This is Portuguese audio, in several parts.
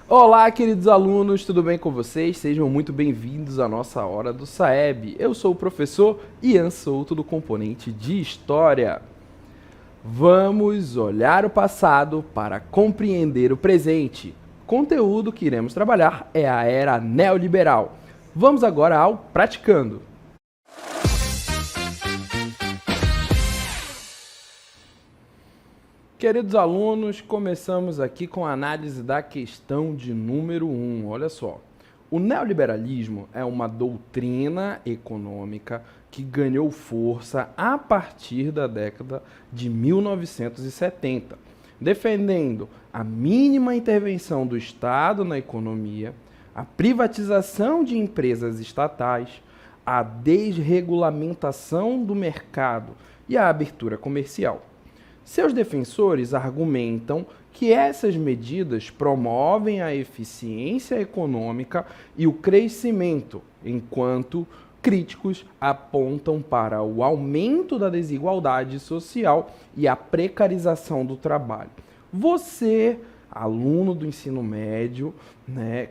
Olá, queridos alunos, tudo bem com vocês? Sejam muito bem-vindos à nossa Hora do Saeb. Eu sou o professor Ian Souto, do componente de História. Vamos olhar o passado para compreender o presente. O conteúdo que iremos trabalhar é a Era Neoliberal. Vamos agora ao Praticando. Queridos alunos, começamos aqui com a análise da questão de número 1. Olha só, o neoliberalismo é uma doutrina econômica que ganhou força a partir da década de 1970, defendendo a mínima intervenção do Estado na economia, a privatização de empresas estatais, a desregulamentação do mercado e a abertura comercial. Seus defensores argumentam que essas medidas promovem a eficiência econômica e o crescimento, enquanto críticos apontam para o aumento da desigualdade social e a precarização do trabalho. Você, aluno do ensino médio,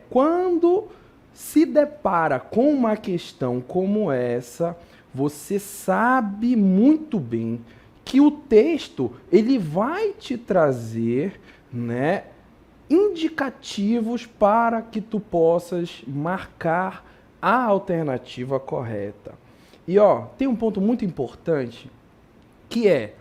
quando se depara com uma questão como essa, você sabe muito bem que o texto ele vai te trazer, indicativos para que tu possas marcar a alternativa correta. E tem um ponto muito importante que é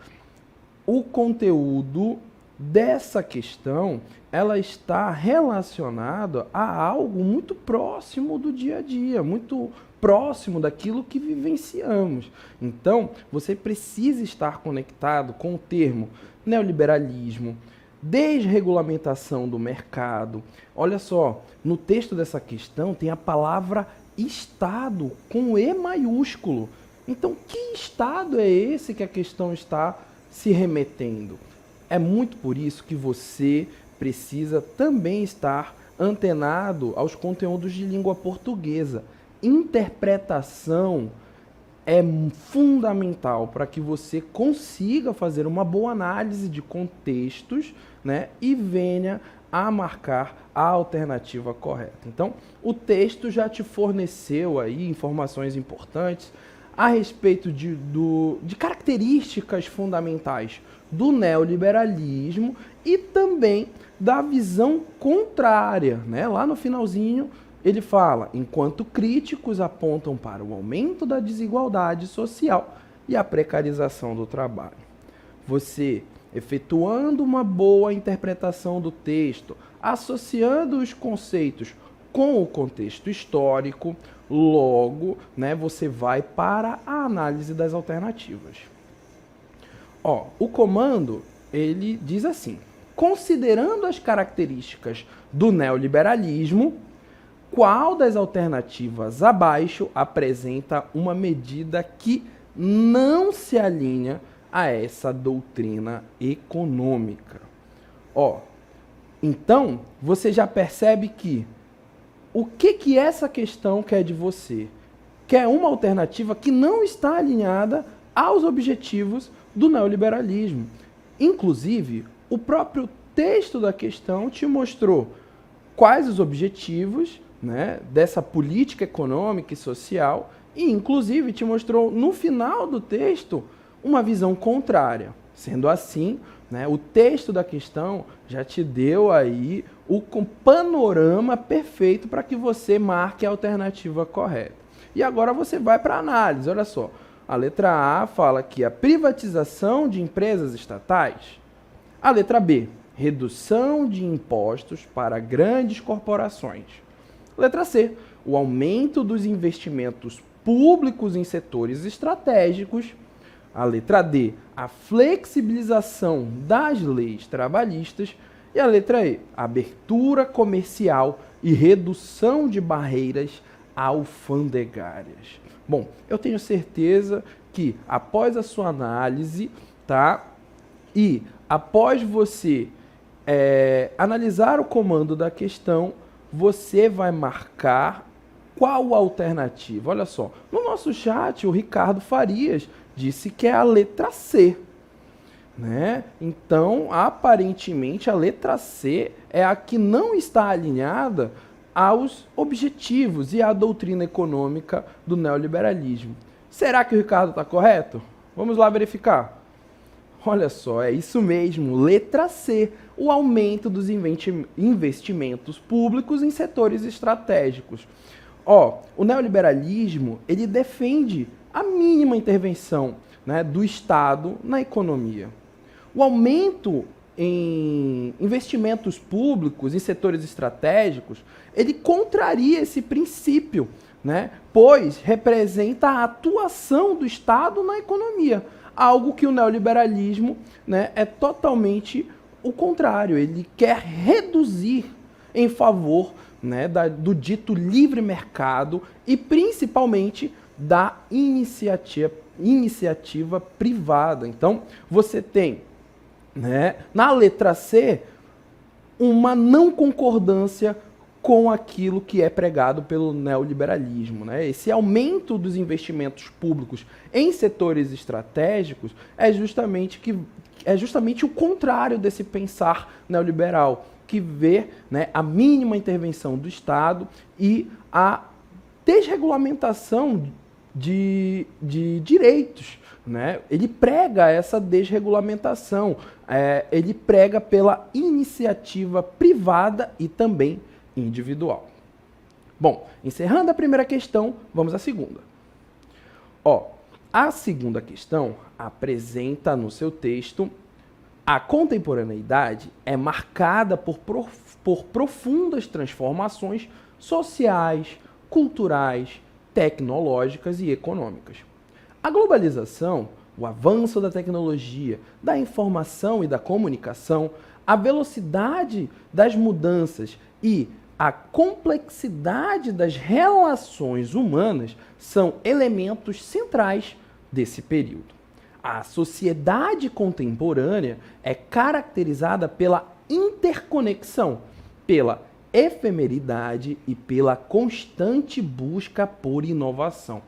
o conteúdo dessa questão, ela está relacionada a algo muito próximo do dia a dia, muito próximo daquilo que vivenciamos. Então, você precisa estar conectado com o termo neoliberalismo, desregulamentação do mercado. Olha só, no texto dessa questão tem a palavra Estado com E maiúsculo. Então, que Estado é esse que a questão está se remetendo? É muito por isso que você precisa também estar antenado aos conteúdos de língua portuguesa. Interpretação é fundamental para que você consiga fazer uma boa análise de contextos, e venha a marcar a alternativa correta. Então, o texto já te forneceu aí informações importantes a respeito de características fundamentais do neoliberalismo e também da visão contrária. Lá no finalzinho, ele fala, enquanto críticos apontam para o aumento da desigualdade social e a precarização do trabalho. Você, efetuando uma boa interpretação do texto, associando os conceitos com o contexto histórico, logo, você vai para a análise das alternativas. O comando, ele diz assim, considerando as características do neoliberalismo, qual das alternativas abaixo apresenta uma medida que não se alinha a essa doutrina econômica? Então, você já percebe que o que essa questão quer de você? Quer uma alternativa que não está alinhada aos objetivos do neoliberalismo. Inclusive, o próprio texto da questão te mostrou quais os objetivos dessa política econômica e social e, inclusive, te mostrou no final do texto uma visão contrária. Sendo assim, o texto da questão já te deu aí o panorama perfeito para que você marque a alternativa correta. E agora você vai para a análise. Olha só, a letra A fala que a privatização de empresas estatais. A letra B, redução de impostos para grandes corporações. Letra C, o aumento dos investimentos públicos em setores estratégicos. A letra D, a flexibilização das leis trabalhistas. E a letra E, abertura comercial e redução de barreiras alfandegárias. Bom, eu tenho certeza que após a sua análise, e após você analisar o comando da questão, você vai marcar qual alternativa. Olha só, no nosso chat, o Ricardo Farias disse que é a letra C. né? Então, aparentemente, a letra C é a que não está alinhada aos objetivos e à doutrina econômica do neoliberalismo. Será que o Ricardo está correto? Vamos lá verificar. Olha só, é isso mesmo, letra C, o aumento dos investimentos públicos em setores estratégicos. O neoliberalismo, ele defende a mínima intervenção, né, do Estado na economia. O aumento em investimentos públicos em setores estratégicos, ele contraria esse princípio, né, pois representa a atuação do Estado na economia. Algo que o neoliberalismo, né, é totalmente o contrário. Ele quer reduzir em favor, né, do dito livre mercado e principalmente da iniciativa privada. Então, você tem, né, na letra C uma não concordância com aquilo que é pregado pelo neoliberalismo, né? Esse aumento dos investimentos públicos em setores estratégicos é justamente o contrário desse pensar neoliberal, que vê, né, a mínima intervenção do Estado e a desregulamentação de direitos, né? Ele prega essa desregulamentação, ele prega pela iniciativa privada e também individual. Bom, encerrando a primeira questão, vamos à segunda. A segunda questão apresenta no seu texto: a contemporaneidade é marcada por profundas transformações sociais, culturais, tecnológicas e econômicas. A globalização, o avanço da tecnologia, da informação e da comunicação, a velocidade das mudanças e a complexidade das relações humanas são elementos centrais desse período. A sociedade contemporânea é caracterizada pela interconexão, pela efemeridade e pela constante busca por inovação.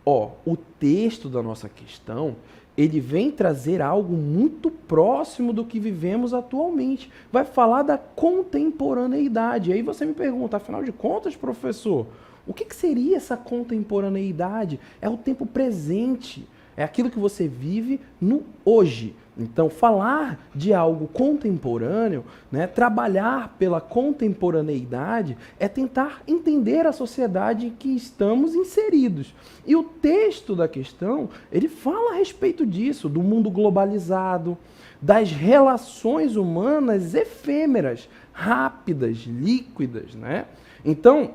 O texto da nossa questão, ele vem trazer algo muito próximo do que vivemos atualmente. Vai falar da contemporaneidade. Aí você me pergunta, afinal de contas, professor, o que seria essa contemporaneidade? É o tempo presente, é aquilo que você vive no hoje. Então, falar de algo contemporâneo, né, trabalhar pela contemporaneidade, é tentar entender a sociedade em que estamos inseridos. E o texto da questão, ele fala a respeito disso, do mundo globalizado, das relações humanas efêmeras, rápidas, líquidas, né? Então,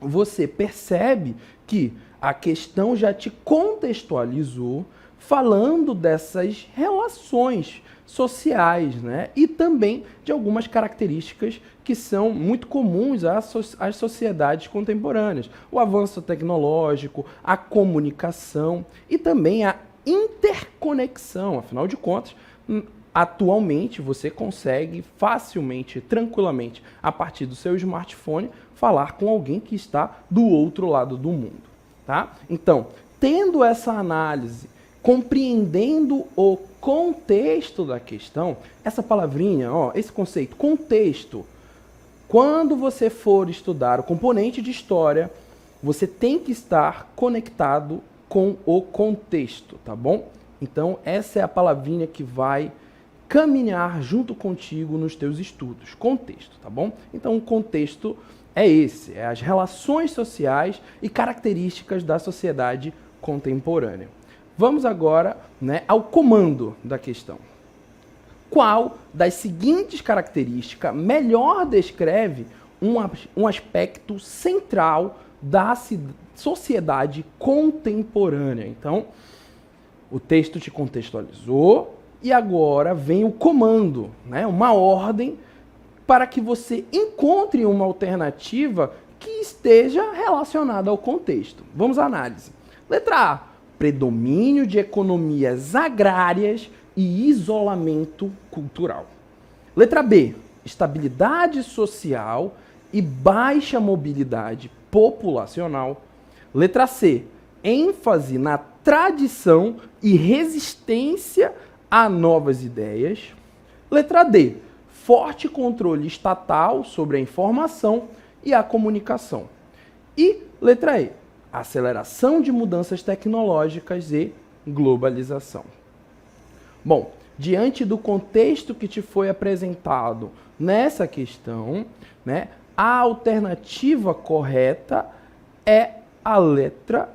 você percebe que a questão já te contextualizou falando dessas relações sociais, né? E também de algumas características que são muito comuns às sociedades contemporâneas. O avanço tecnológico, a comunicação e também a interconexão. Afinal de contas, atualmente você consegue facilmente, tranquilamente, a partir do seu smartphone, falar com alguém que está do outro lado do mundo, tá? Então, tendo essa análise, compreendendo o contexto da questão, essa palavrinha, esse conceito, contexto, quando você for estudar o componente de história, você tem que estar conectado com o contexto, tá bom? Então, essa é a palavrinha que vai caminhar junto contigo nos teus estudos, contexto, tá bom? Então, o contexto é esse, é as relações sociais e características da sociedade contemporânea. Vamos agora, né, ao comando da questão. Qual das seguintes características melhor descreve um aspecto central da sociedade contemporânea? Então, o texto te contextualizou e agora vem o comando, né, uma ordem para que você encontre uma alternativa que esteja relacionada ao contexto. Vamos à análise. Letra A. Predomínio de economias agrárias e isolamento cultural. Letra B. Estabilidade social e baixa mobilidade populacional. Letra C. ênfase na tradição e resistência a novas ideias. Letra D, forte controle estatal sobre a informação e a comunicação. E letra E, aceleração de mudanças tecnológicas e globalização. Bom, diante do contexto que te foi apresentado nessa questão, né, a alternativa correta é a letra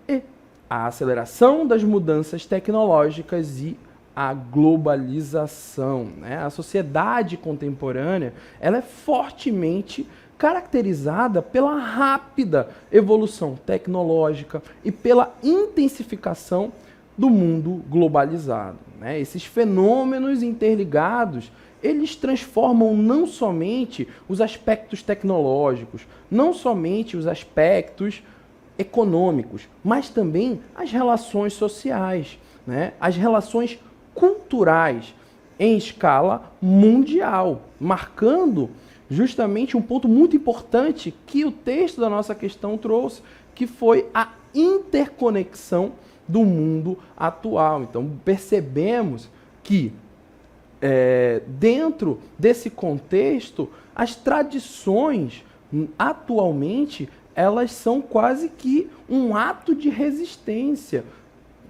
E, a aceleração das mudanças tecnológicas e a globalização, né? A sociedade contemporânea, ela é fortemente caracterizada pela rápida evolução tecnológica e pela intensificação do mundo globalizado, né? Esses fenômenos interligados, eles transformam não somente os aspectos tecnológicos, não somente os aspectos econômicos, mas também as relações sociais, né? As relações culturais em escala mundial, marcando justamente um ponto muito importante que o texto da nossa questão trouxe, que foi a interconexão do mundo atual. Então, percebemos que, dentro desse contexto, as tradições, atualmente, elas são quase que um ato de resistência,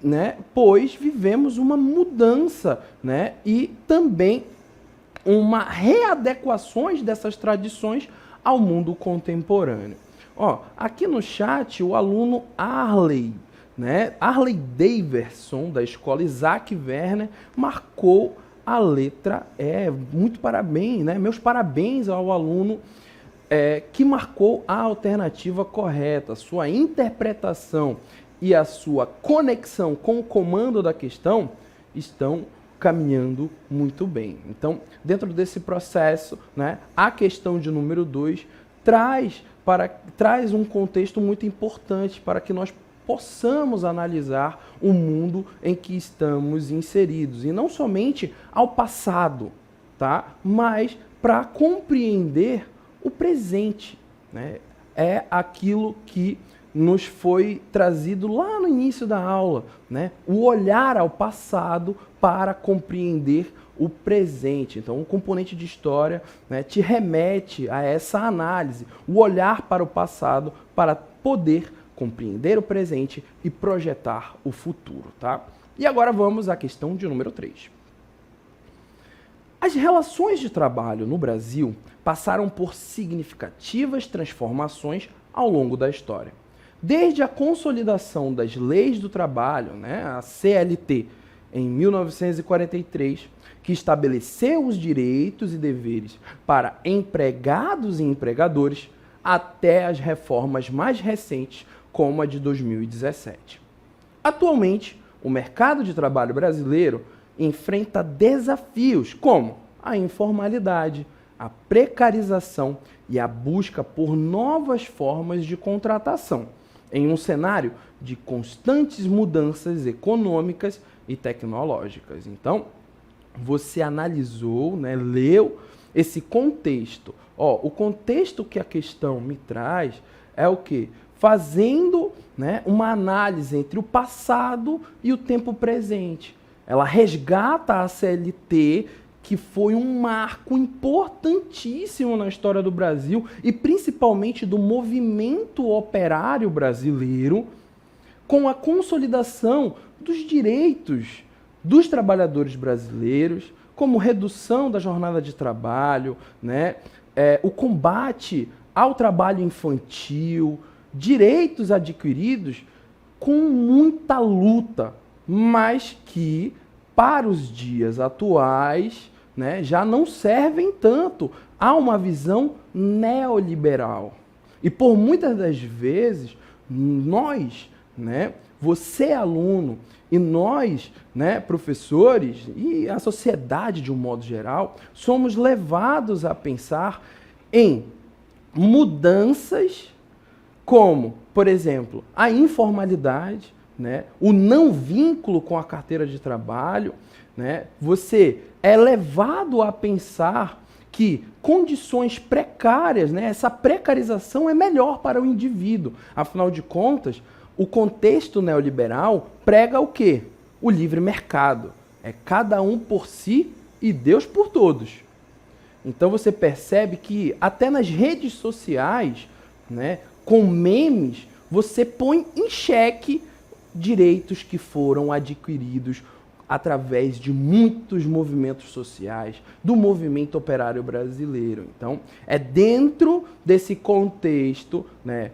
né? Pois vivemos uma mudança, né? E também uma readequações dessas tradições ao mundo contemporâneo. Ó, aqui no chat, o aluno Arley, né? Arley Daverson, da escola Isaac Werner, marcou a letra E. Muito parabéns, né? Meus parabéns ao aluno que marcou a alternativa correta. Sua interpretação e a sua conexão com o comando da questão estão caminhando muito bem. Então, dentro desse processo, né, a questão de número 2 traz um contexto muito importante para que nós possamos analisar o mundo em que estamos inseridos. E não somente ao passado, tá? Mas para compreender o presente, né? É aquilo que nos foi trazido lá no início da aula, né? O olhar ao passado para compreender o presente. Então, o componente de história, né, te remete a essa análise, o olhar para o passado para poder compreender o presente e projetar o futuro, tá? E agora vamos à questão de número 3. As relações de trabalho no Brasil passaram por significativas transformações ao longo da história. Desde a consolidação das leis do trabalho, né, a CLT, em 1943, que estabeleceu os direitos e deveres para empregados e empregadores, até as reformas mais recentes, como a de 2017. Atualmente, o mercado de trabalho brasileiro enfrenta desafios como a informalidade, a precarização e a busca por novas formas de contratação, em um cenário de constantes mudanças econômicas e tecnológicas. Então, você analisou, né, leu esse contexto. Ó, o contexto que a questão me traz é o quê? Fazendo, né, uma análise entre o passado e o tempo presente. Ela resgata a CLT, que foi um marco importantíssimo na história do Brasil e principalmente do movimento operário brasileiro, com a consolidação dos direitos dos trabalhadores brasileiros, como redução da jornada de trabalho, né? O combate ao trabalho infantil, direitos adquiridos com muita luta, mas que, para os dias atuais, né, já não servem tanto a uma visão neoliberal. E por muitas das vezes, nós, né, você aluno, e nós, né, professores, e a sociedade de um modo geral, somos levados a pensar em mudanças como, por exemplo, a informalidade, né, o não vínculo com a carteira de trabalho, né, você é levado a pensar que condições precárias, né, essa precarização é melhor para o indivíduo. Afinal de contas, o contexto neoliberal prega o quê? o livre mercado. É cada um por si e Deus por todos. Então você percebe que até nas redes sociais, né, com memes, você põe em xeque direitos que foram adquiridos através de muitos movimentos sociais, do movimento operário brasileiro. Então, é dentro desse contexto, né,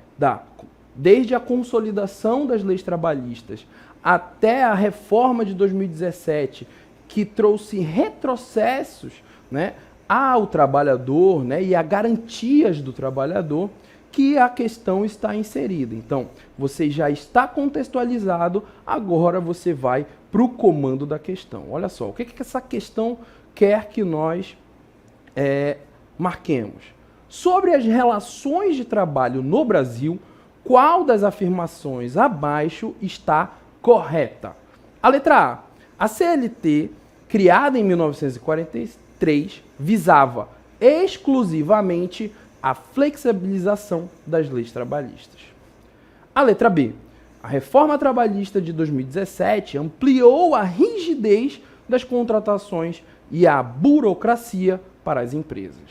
desde a consolidação das leis trabalhistas até a reforma de 2017, que trouxe retrocessos, né, ao trabalhador, né, e a garantias do trabalhador, que a questão está inserida. Então, você já está contextualizado, agora você vai para o comando da questão. Olha só, o que essa questão quer que nós marquemos? Sobre as relações de trabalho no Brasil, qual das afirmações abaixo está correta? A letra A CLT, criada em 1943, visava exclusivamente a flexibilização das leis trabalhistas. A letra B. A reforma trabalhista de 2017 ampliou a rigidez das contratações e a burocracia para as empresas.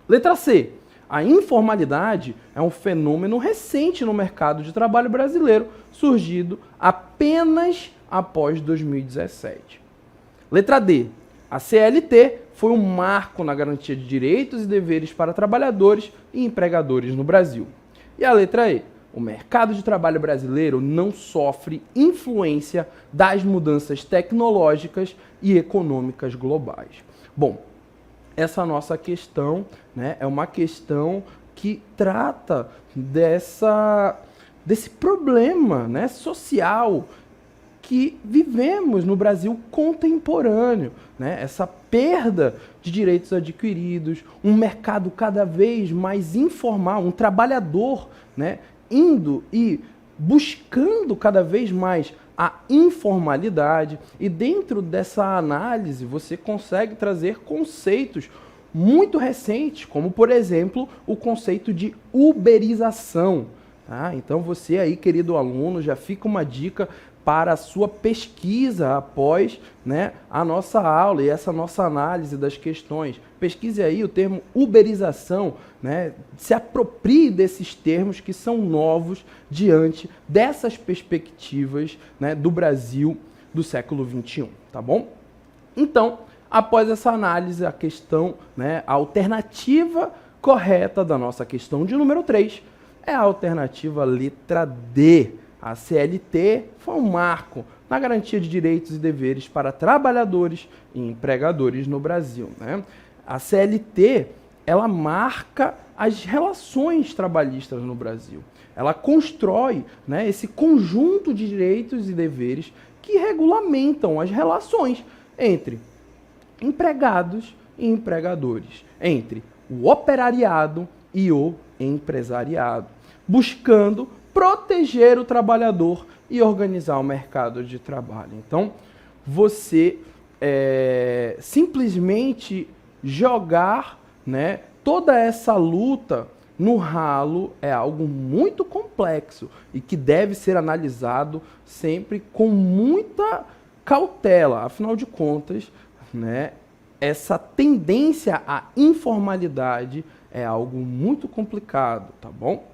Letra C. A informalidade é um fenômeno recente no mercado de trabalho brasileiro, surgido apenas após 2017. Letra D. A CLT foi um marco na garantia de direitos e deveres para trabalhadores e empregadores no Brasil. E a letra E. O mercado de trabalho brasileiro não sofre influência das mudanças tecnológicas e econômicas globais. Bom, essa nossa questão, né, é uma questão que trata desse problema, né, social que vivemos no Brasil contemporâneo, né? Essa perda de direitos adquiridos, um mercado cada vez mais informal, um trabalhador, né, indo e buscando cada vez mais a informalidade, e dentro dessa análise você consegue trazer conceitos muito recentes, como por exemplo o conceito de uberização. Tá? Então você aí, querido aluno, já fica uma dica para a sua pesquisa após, né, a nossa aula e essa nossa análise das questões. Pesquise aí o termo uberização, né, se aproprie desses termos que são novos diante dessas perspectivas, né, do Brasil do século XXI, tá bom? Então, após essa análise, a questão, né, a alternativa correta da nossa questão de número 3 é a alternativa letra D. A CLT foi um marco na garantia de direitos e deveres para trabalhadores e empregadores no Brasil, né? A CLT, ela marca as relações trabalhistas no Brasil. Ela constrói, né, esse conjunto de direitos e deveres que regulamentam as relações entre empregados e empregadores, entre o operariado e o empresariado, buscando proteger o trabalhador e organizar o mercado de trabalho. Então, você simplesmente jogar, né, toda essa luta no ralo é algo muito complexo e que deve ser analisado sempre com muita cautela. Afinal de contas, né, essa tendência à informalidade é algo muito complicado, tá bom?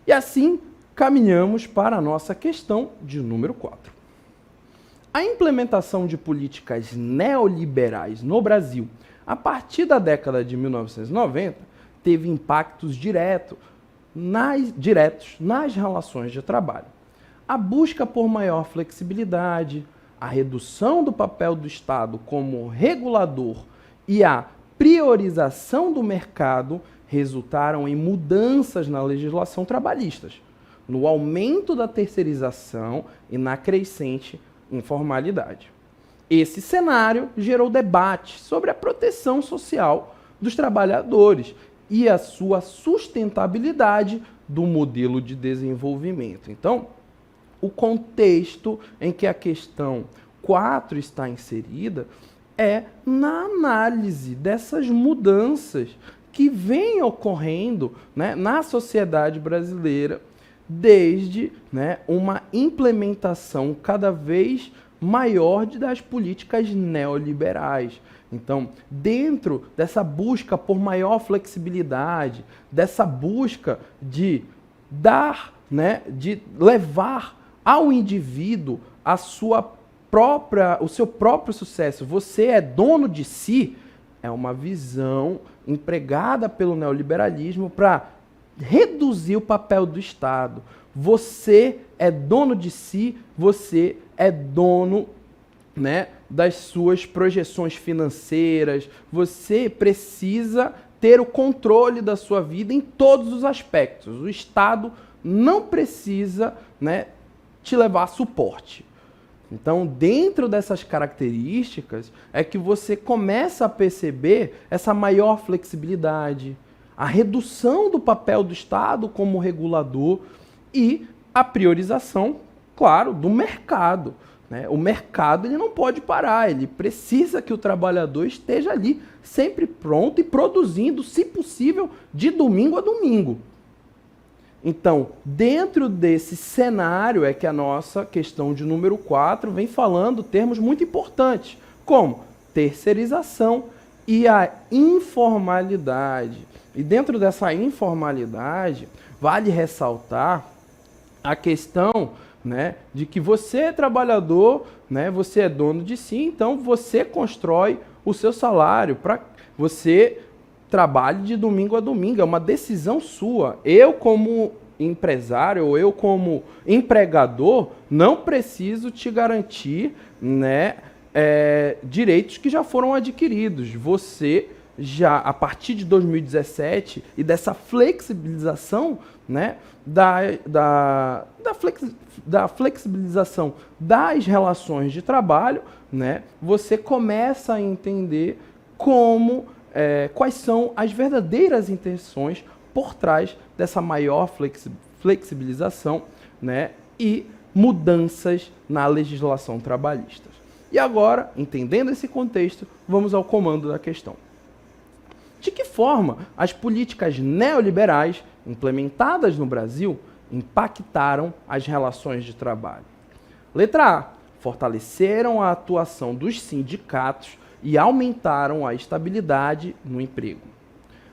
E assim, caminhamos para a nossa questão de número 4. A implementação de políticas neoliberais no Brasil, a partir da década de 1990, teve impactos diretos nas relações de trabalho. A busca por maior flexibilidade, a redução do papel do Estado como regulador e a priorização do mercado resultaram em mudanças na legislação trabalhista, no aumento da terceirização e na crescente informalidade. Esse cenário gerou debate sobre a proteção social dos trabalhadores e a sua sustentabilidade do modelo de desenvolvimento. Então, o contexto em que a questão 4 está inserida é na análise dessas mudanças que vêm ocorrendo, né, na sociedade brasileira, desde, né, uma implementação cada vez maior das políticas neoliberais. Então, dentro dessa busca por maior flexibilidade, dessa busca de dar, né, de levar ao indivíduo o seu próprio sucesso, você é dono de si, é uma visão empregada pelo neoliberalismo para reduzir o papel do Estado. Você é dono de si, você é dono, né, das suas projeções financeiras, você precisa ter o controle da sua vida em todos os aspectos. O Estado não precisa, né, te levar suporte. Então, dentro dessas características, é que você começa a perceber essa maior flexibilidade, a redução do papel do Estado como regulador e a priorização, claro, do mercado. Né? O mercado ele não pode parar, ele precisa que o trabalhador esteja ali, sempre pronto e produzindo, se possível, de domingo a domingo. Então, dentro desse cenário é que a nossa questão de número 4 vem falando termos muito importantes, como terceirização e a informalidade. E dentro dessa informalidade, vale ressaltar a questão, né, de que você é trabalhador, né, você é dono de si, então você constrói o seu salário para você trabalhe de domingo a domingo, é uma decisão sua. Eu, como empresário, ou eu, como empregador, não preciso te garantir, né, direitos que já foram adquiridos. Você já, a partir de 2017, e dessa flexibilização, né, da flexibilização das relações de trabalho, né, você começa a entender quais são as verdadeiras intenções por trás dessa maior flexibilização, né, e mudanças na legislação trabalhista. E agora, entendendo esse contexto, vamos ao comando da questão. De que forma as políticas neoliberais implementadas no Brasil impactaram as relações de trabalho? Letra A. Fortaleceram a atuação dos sindicatos e aumentaram a estabilidade no emprego.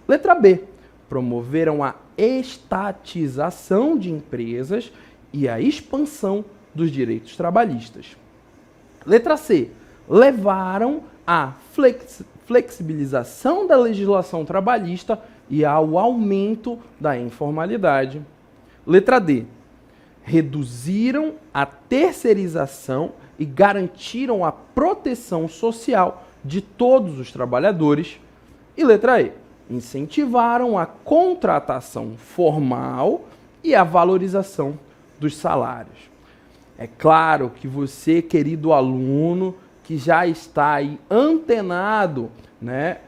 Letra B. Promoveram a estatização de empresas e a expansão dos direitos trabalhistas. Letra C. Levaram à flexibilização da legislação trabalhista e ao aumento da informalidade. Letra D. Reduziram a terceirização e garantiram a proteção social de todos os trabalhadores. E letra E. Incentivaram a contratação formal e a valorização dos salários. É claro que você, querido aluno, que já está aí antenado, né,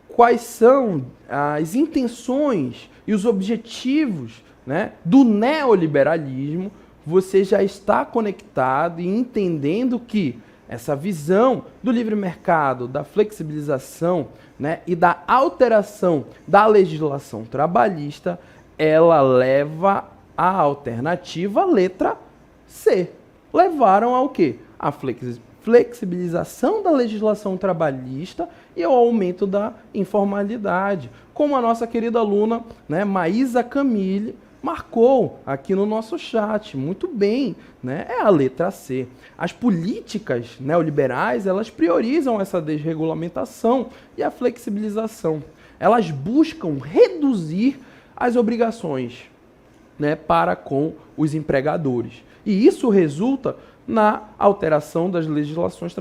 quais são as intenções e os objetivos, né, do neoliberalismo, você já está conectado e entendendo que essa visão do livre mercado, da flexibilização, né, e da alteração da legislação trabalhista, ela leva à alternativa letra C. Levaram ao quê? A flexibilização da legislação trabalhista e ao aumento da informalidade. Como a nossa querida aluna, né, Maísa Camille, marcou aqui no nosso chat, muito bem, né? É a letra C. As políticas neoliberais, elas priorizam essa desregulamentação e a flexibilização. Elas buscam reduzir as obrigações, né, para com os empregadores. E isso resulta na alteração das legislações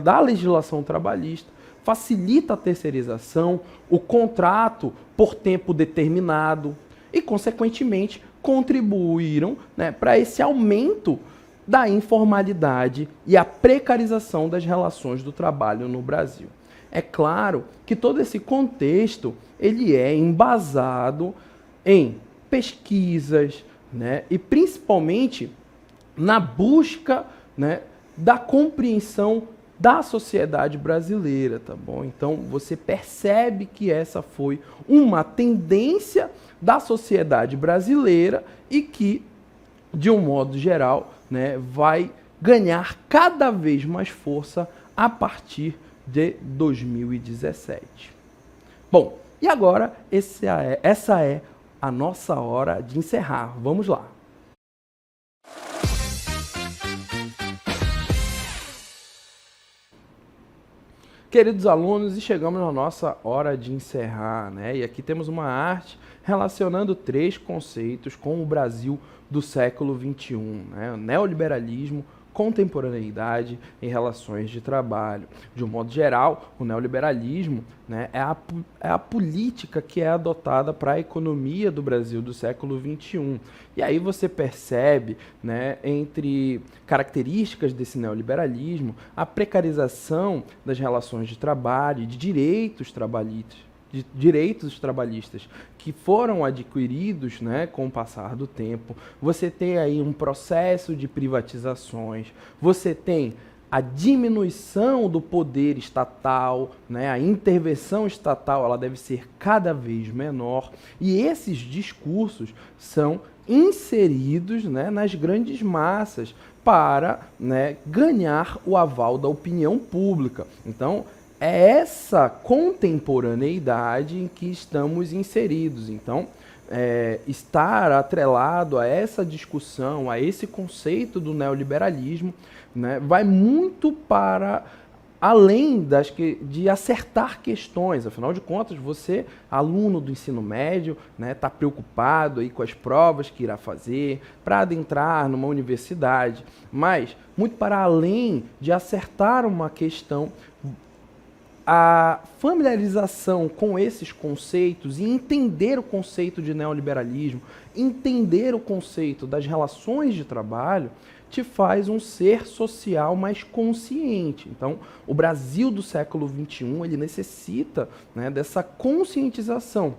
da legislação trabalhista, facilita a terceirização, o contrato por tempo determinado, e, consequentemente, contribuíram, né, para esse aumento da informalidade e a precarização das relações do trabalho no Brasil. É claro que todo esse contexto ele é embasado em pesquisas, né, e principalmente na busca, né, da compreensão da sociedade brasileira, tá bom? Então você percebe que essa foi uma tendência da sociedade brasileira e que, de um modo geral, né, vai ganhar cada vez mais força a partir de 2017. Bom, e agora essa é a nossa hora de encerrar. Vamos lá. Queridos alunos, e chegamos na nossa hora de encerrar, né? E aqui temos uma arte relacionando 3 conceitos com o Brasil do século XXI, né? O neoliberalismo, contemporaneidade e relações de trabalho. De um modo geral, o neoliberalismo, né, é a política que é adotada para a economia do Brasil do século XXI. E aí você percebe, né, entre características desse neoliberalismo, a precarização das relações de trabalho e de direitos trabalhistas que foram adquiridos, né, com o passar do tempo. Você tem aí um processo de privatizações, você tem a diminuição do poder estatal, né, a intervenção estatal ela deve ser cada vez menor, e esses discursos são inseridos, né, nas grandes massas para, né, ganhar o aval da opinião pública. Então, é essa contemporaneidade em que estamos inseridos. Então, estar atrelado a essa discussão, a esse conceito do neoliberalismo, né, vai muito para além de acertar questões. Afinal de contas, você, aluno do ensino médio, né, está preocupado aí com as provas que irá fazer para adentrar numa universidade, mas muito para além de acertar uma questão, a familiarização com esses conceitos e entender o conceito de neoliberalismo, entender o conceito das relações de trabalho, te faz um ser social mais consciente. Então, o Brasil do século XXI, ele necessita, né, dessa conscientização.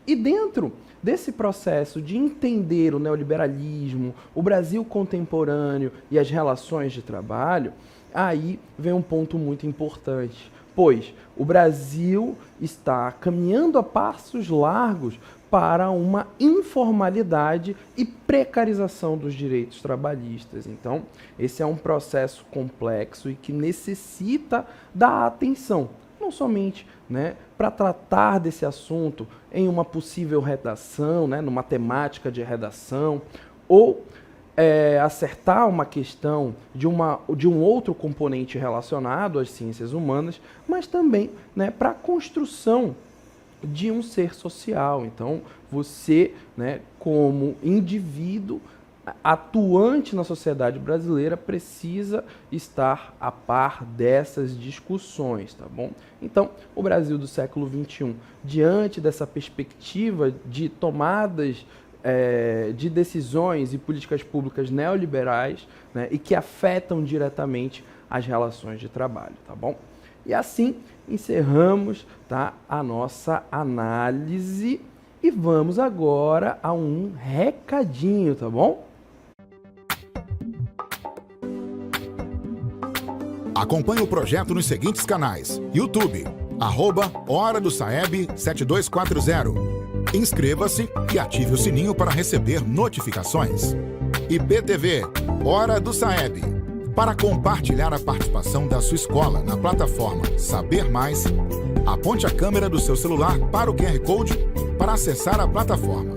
E dentro desse processo de entender o neoliberalismo, o Brasil contemporâneo e as relações de trabalho, aí vem um ponto muito importante. Pois o Brasil está caminhando a passos largos para uma informalidade e precarização dos direitos trabalhistas. Então, esse é um processo complexo e que necessita da atenção, não somente, né, para tratar desse assunto em uma possível redação, né, numa temática de redação, ou acertar uma questão de um outro componente relacionado às ciências humanas, mas também, né, para a construção de um ser social. Então, você, né, como indivíduo atuante na sociedade brasileira, precisa estar a par dessas discussões, tá bom? Então, o Brasil do século XXI, diante dessa perspectiva de tomadas de decisões e políticas públicas neoliberais, né, e que afetam diretamente as relações de trabalho, tá bom? E assim encerramos, tá, a nossa análise e vamos agora a um recadinho, tá bom? Acompanhe o projeto nos seguintes canais: YouTube, @Hora do Saeb 7240. Inscreva-se e ative o sininho para receber notificações. IPTV, Hora do Saeb. Para compartilhar a participação da sua escola na plataforma Saber Mais, aponte a câmera do seu celular para o QR Code para acessar a plataforma.